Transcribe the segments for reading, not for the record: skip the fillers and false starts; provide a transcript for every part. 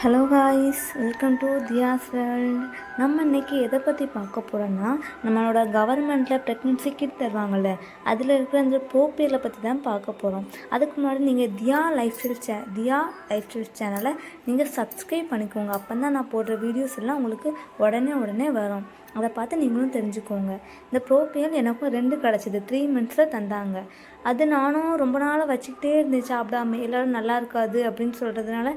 Hello guys, welcome to Thiya's world. நம்ம இன்றைக்கி எதை பற்றி பார்க்க போகிறோன்னா, நம்மளோட கவர்மெண்ட்டில் ப்ரெக்னென்சி கிட் தருவாங்கள்ல, அதில் இருக்கிற அந்த ப்ரோபியலை பற்றி தான் பார்க்க போகிறோம். அதுக்கு முன்னாடி நீங்கள் தியா லைஃப் ஸ்டைல் சேனலை நீங்கள் சப்ஸ்கிரைப் பண்ணிக்கோங்க. அப்போ தான் நான் போடுற வீடியோஸ் எல்லாம் உங்களுக்கு உடனே வரும். அதை பார்த்து நீங்களும் தெரிஞ்சுக்கோங்க. இந்த ப்ரோபியல் எனக்கும் 2 கிடச்சிது, 3 monthஸில் தந்தாங்க. அது நானும் ரொம்ப நாளாக வச்சுக்கிட்டே இருந்தேன் சாப்பிடாம. எல்லோரும் நல்லா இருக்காது அப்படின்னு சொல்கிறதுனால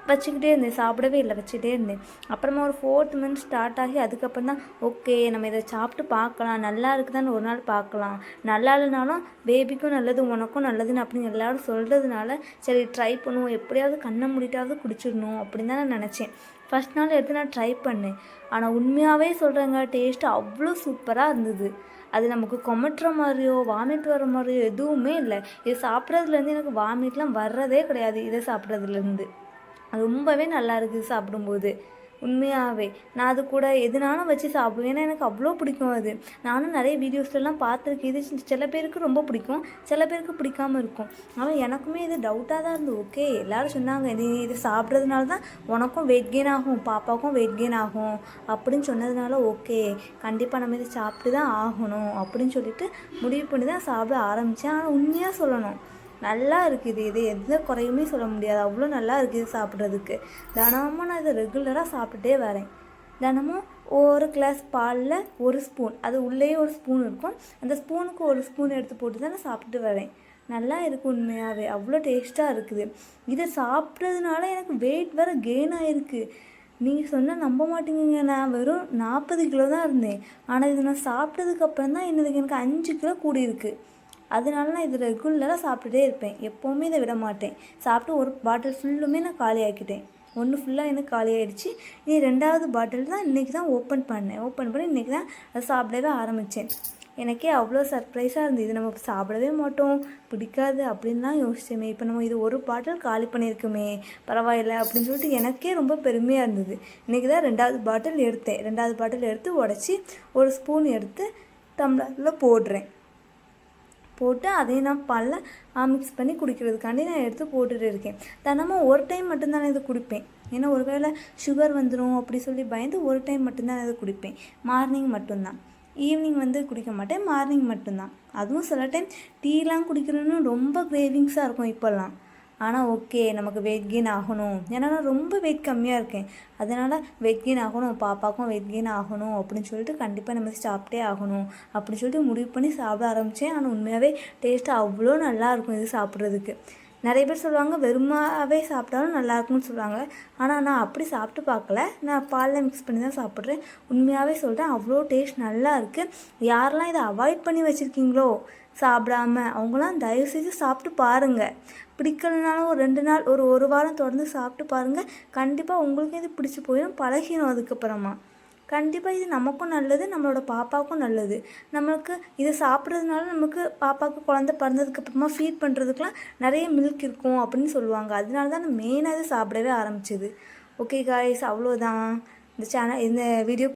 வச்சுக்கிட்டே இருந்தேன், சாப்பிடவே இல்லை, வச்சுக்கிட்டே இருந்தேன். அப்புறமா ஒரு 4th month ஸ்டார்ட் ஆகி அதுக்கப்புறம் தான் ஓகே நம்ம இதை சாப்பிட்டு பார்க்கலாம், நல்லா இருக்குதான்னு ஒரு நாள் பார்க்கலாம், நல்லா இல்லைனாலும் பேபிக்கும் நல்லது உனக்கும் நல்லதுன்னு அப்படின்னு எல்லோரும் சொல்கிறதுனால சரி ட்ரை பண்ணுவோம், எப்படியாவது கண்ணை மூடிட்டாவது குடிச்சிடணும் அப்படின்னு தான் நான் நினச்சேன். ஃபஸ்ட் நாள் எடுத்து நான் ட்ரை பண்ணேன். ஆனால் உண்மையாகவே சொல்கிறேங்க, டேஸ்ட்டு அவ்வளோ சூப்பராக இருந்தது. அது நமக்கு கொமட்டுற மாதிரியோ வாமிட் வர மாதிரியோ எதுவுமே இல்லை. இது சாப்பிட்றதுலேருந்து எனக்கு வாமிட்லாம் வர்றதே கிடையாது. இதை சாப்பிட்றதுலேருந்து ரொம்பவே நல்லா இருக்குது சாப்பிடும்போது. உண்மையாகவே நான் அது கூட எதுனாலும் வச்சு சாப்பிடுவேன். ஏன்னா எனக்கு அவ்வளோ பிடிக்கும் அது. நானும் நிறைய வீடியோஸ்லாம் பார்த்துருக்கேன். இது சில பேருக்கு ரொம்ப பிடிக்கும், சில பேருக்கு பிடிக்காமல் இருக்கும். ஆனால் எனக்குமே இது டவுட்டாக தான் இருந்தது. ஓகே எல்லோரும் சொன்னாங்க நீ இது சாப்பிட்றதுனால தான் உனக்கும் வெயிட் கெயின் ஆகும், பாப்பாவுக்கும் வெயிட் கெயின் ஆகும் அப்படின்னு சொன்னதுனால ஓகே கண்டிப்பாக நம்ம இதை சாப்பிட்டு தான் ஆகணும் அப்படின்னு சொல்லிட்டு முடிவு பண்ணி தான் சாப்பிட ஆரம்பித்தேன். ஆனால் உண்மையாக சொல்லணும் நல்லா இருக்குது. இது எந்த குறையுமே சொல்ல முடியாது, அவ்வளோ நல்லா இருக்குது சாப்பிட்றதுக்கு. தினமும் நான் இதை ரெகுலராக சாப்பிட்டுட்டே வரேன். தினமும் ஒரு கிளாஸ் பாலில் 1 ஸ்பூன், அது உள்ளேயே ஒரு ஸ்பூன் இருக்கும், அந்த ஸ்பூனுக்கு 1 ஸ்பூன் எடுத்து போட்டு தான் நான் சாப்பிட்டு வரேன். நல்லா இருக்குது உண்மையாகவே, அவ்வளோ டேஸ்ட்டாக இருக்குது. இதை சாப்பிட்றதுனால எனக்கு வெயிட் வேறு கெயின் ஆகிருக்கு. நீங்கள் சொன்னால் நம்ப மாட்டேங்குங்க, நான் வெறும் 40 கிலோ தான் இருந்தேன். ஆனால் இது நான் சாப்பிட்டதுக்கப்புறம் தான் எனக்கு 5 கிலோ கூடியிருக்கு. அதனால நான் இது ரெகுலராக சாப்பிட்டுட்டே இருப்பேன், எப்போவுமே இதை விட மாட்டேன். சாப்பிட்டு ஒரு பாட்டில் ஃபுல்லுமே நான் காலி ஆக்கிட்டேன். 1 ஃபுல்லாக எனக்கு காலி ஆகிடுச்சு. இனி 2வது பாட்டில் தான் இன்றைக்கி தான் ஓப்பன் பண்ணி இன்றைக்கி தான் அதை சாப்பிடவே ஆரம்பித்தேன். எனக்கே அவ்வளோ சர்ப்ரைஸாக இருந்தது. இது நம்ம சாப்பிடவே மாட்டோம், பிடிக்காது அப்படின்னு தான் யோசிச்சேமே. இப்போ நம்ம இது ஒரு பாட்டில் காலி பண்ணியிருக்குமே, பரவாயில்லை அப்படின்னு சொல்லிட்டு எனக்கே ரொம்ப பெருமையாக இருந்தது. இன்றைக்கி தான் 2வது பாட்டில் எடுத்தேன். 2வது பாட்டில் எடுத்து உடச்சி 1 ஸ்பூன் எடுத்து டம்ளரில் போட்டு அதையும் நான் பாலில் மிக்ஸ் பண்ணி குடிக்கிறதுக்காண்டி நான் எடுத்து போட்டுட்டு இருக்கேன். தினமும் ஒரு டைம் மட்டும்தான் இதை குடிப்பேன். ஏன்னா ஒரு வேளை சுகர் வந்துடும் அப்படி சொல்லி பயந்து ஒரு டைம் மட்டும்தான் இதை குடிப்பேன். மார்னிங் மட்டும்தான், ஈவினிங் குடிக்க மாட்டேன், மார்னிங் மட்டும்தான். அதுவும் சில டைம் டீலாம் குடிக்கணும்னு ரொம்ப கிரேவிங்ஸாக இருக்கும் இப்போல்லாம். ஆனால் ஓகே நமக்கு வெயிட் கெயின் ஆகணும், ஏன்னா நான் ரொம்ப வெயிட் கம்மியாக இருக்கேன், அதனால் வெயிட் கெயின் ஆகணும், பாப்பாவுக்கும் வெயிட் கெயின் ஆகணும் அப்படின்னு சொல்லிட்டு கண்டிப்பாக நம்ம சாப்பிட்டே ஆகணும் அப்படின்னு சொல்லிட்டு முடிவு பண்ணி சாப்பிட ஆரம்பித்தேன். ஆனால் உண்மையாகவே டேஸ்ட்டு அவ்வளோ நல்லாயிருக்கும் இது சாப்பிட்றதுக்கு. நிறைய பேர் சொல்லுவாங்க வெறுமாவே சாப்பிட்டாலும் நல்லாயிருக்கும்னு சொல்லுவாங்க. ஆனால் நான் அப்படி சாப்பிட்டு பார்க்கல, நான் பாலில் மிக்ஸ் பண்ணி தான் சாப்பிட்றேன். உண்மையாகவே சொல்கிறேன், அவ்வளோ டேஸ்ட் நல்லா இருக்குது. யாரெல்லாம் இதை அவாய்ட் பண்ணி வச்சுருக்கீங்களோ சாப்பிடாம, அவங்களாம் தயவுசெய்து சாப்பிட்டு பாருங்கள். பிடிக்கலனாலும் ஒரு 2 நாள் ஒரு வாரம் தொடர்ந்து சாப்பிட்டு பாருங்கள். கண்டிப்பாக உங்களுக்கு இது பிடிச்சி போயிடும், பழகிடும். அதுக்கப்புறமா கண்டிப்பாக இது நமக்கும் நல்லது, நம்மளோட பாப்பாவுக்கும் நல்லது. நம்மளுக்கு இதை சாப்பிட்றதுனால நமக்கு பாப்பாவுக்கு குழந்தை பிறந்ததுக்கப்புறமா ஃபீட் பண்ணுறதுக்கெலாம் நிறைய மில்க் இருக்கும் அப்படின்னு சொல்லுவாங்க. அதனால தான் நான் மெயினாக இதை சாப்பிடவே ஆரம்பிச்சது. ஓகே காய்ஸ், அவ்வளோதான். இந்த வீடியோ